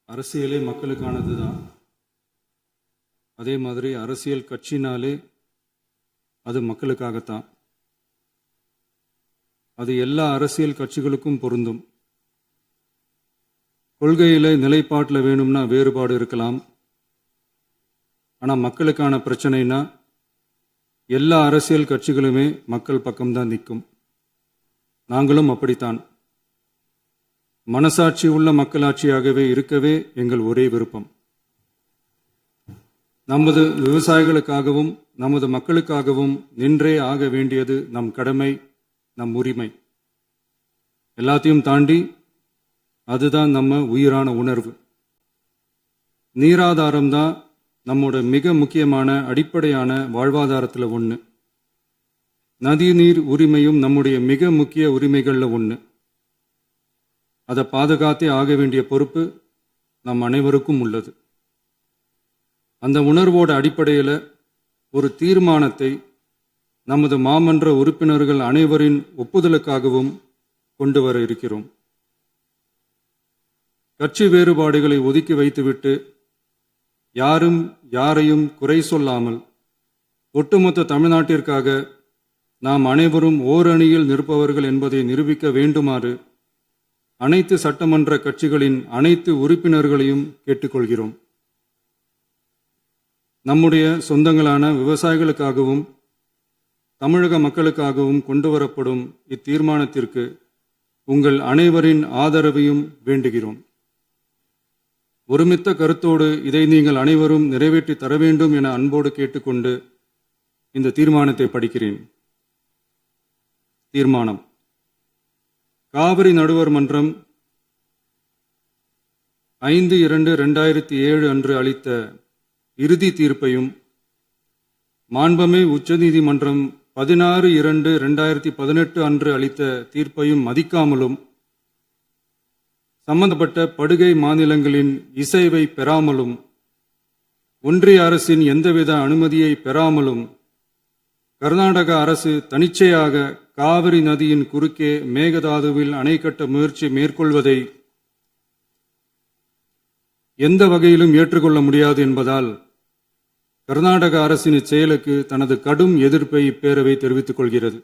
அரசியலே மக்களுக்கானது தான். அதே மாதிரி அரசியல் கட்சினாலே அது மக்களுக்காகத்தான். அது எல்லா அரசியல் கட்சிகளுக்கும் பொருந்தும். கொள்கையில நிலைப்பாட்டில் வேணும்னா வேறுபாடு இருக்கலாம். ஆனால் மக்களுக்கான பிரச்சனைனா எல்லா அரசியல் கட்சிகளுமே மக்கள் பக்கம்தான் நிற்கும். நாங்களும் அப்படித்தான். மனசாட்சி உள்ள மக்களாட்சியாகவே இருக்கவே எங்கள் ஒரே விருப்பம். நமது விவசாயிகளுக்காகவும் நமது மக்களுக்காகவும் நின்றே ஆக வேண்டியது நம் கடமை, நம் உரிமை. எல்லாத்தையும் தாண்டி அதுதான் நம்ம உயிரான உணர்வு. நீராதாரம் தான் நம்மோட மிக முக்கியமான அடிப்படையான வாழ்வாதாரத்தில் ஒன்று. நதி நீர் உரிமையும் நம்முடைய மிக முக்கிய உரிமைகளில் ஒன்று. அதை பாதுகாத்தே ஆக வேண்டிய பொறுப்பு நம் அனைவருக்கும் உள்ளது. அந்த உணர்வோட அடிப்படையில் ஒரு தீர்மானத்தை நமது மாமன்ற உறுப்பினர்கள் அனைவரின் ஒப்புதலுக்காகவும் கொண்டு வர இருக்கிறோம். கட்சி வேறுபாடுகளை ஒதுக்கி வைத்துவிட்டு யாரும் யாரையும் குறை சொல்லாமல் ஒட்டுமொத்த தமிழ்நாட்டிற்காக நாம் அனைவரும் ஓரணியில் நிற்பவர்கள் என்பதை நிரூபிக்க வேண்டுமாறு அனைத்து சட்டமன்ற கட்சிகளின் அனைத்து உறுப்பினர்களையும் கேட்டுக்கொள்கிறோம். நம்முடைய சொந்தங்களான விவசாயிகளுக்காகவும் தமிழக மக்களுக்காகவும் கொண்டு வரப்படும் இத்தீர்மானத்திற்கு உங்கள் அனைவரின் ஆதரவையும் வேண்டுகிறோம். ஒருமித்த கருத்தோடு இதை நீங்கள் அனைவரும் நிறைவேற்றி தர வேண்டும் என அன்போடு கேட்டுக்கொண்டு இந்த தீர்மானத்தை படிக்கிறேன். தீர்மானம்: காவிரி நடுவர் மன்றம் 5/2/2007 அன்று அளித்த இறுதி தீர்ப்பையும் மாண்புமிகு உச்சநீதிமன்றம் 16/2/2018 அன்று அளித்த தீர்ப்பையும் மதிக்காமலும் சம்பந்தப்பட்ட படுகை மாநிலங்களின் இசைவை பெறாமலும் ஒன்றிய அரசின் எந்தவித அனுமதியை பெறாமலும் கர்நாடக அரசு தனிச்சையாக காவிரி நதியின் குறுக்கே மேகதாதுவில் அணை கட்ட முயற்சி மேற்கொள்வதை எந்த வகையிலும் ஏற்றுக்கொள்ள முடியாது என்பதால் கர்நாடக அரசின் இச்செயலுக்கு தனது கடும் எதிர்ப்பை இப்பேரவை தெரிவித்துக் கொள்கிறது.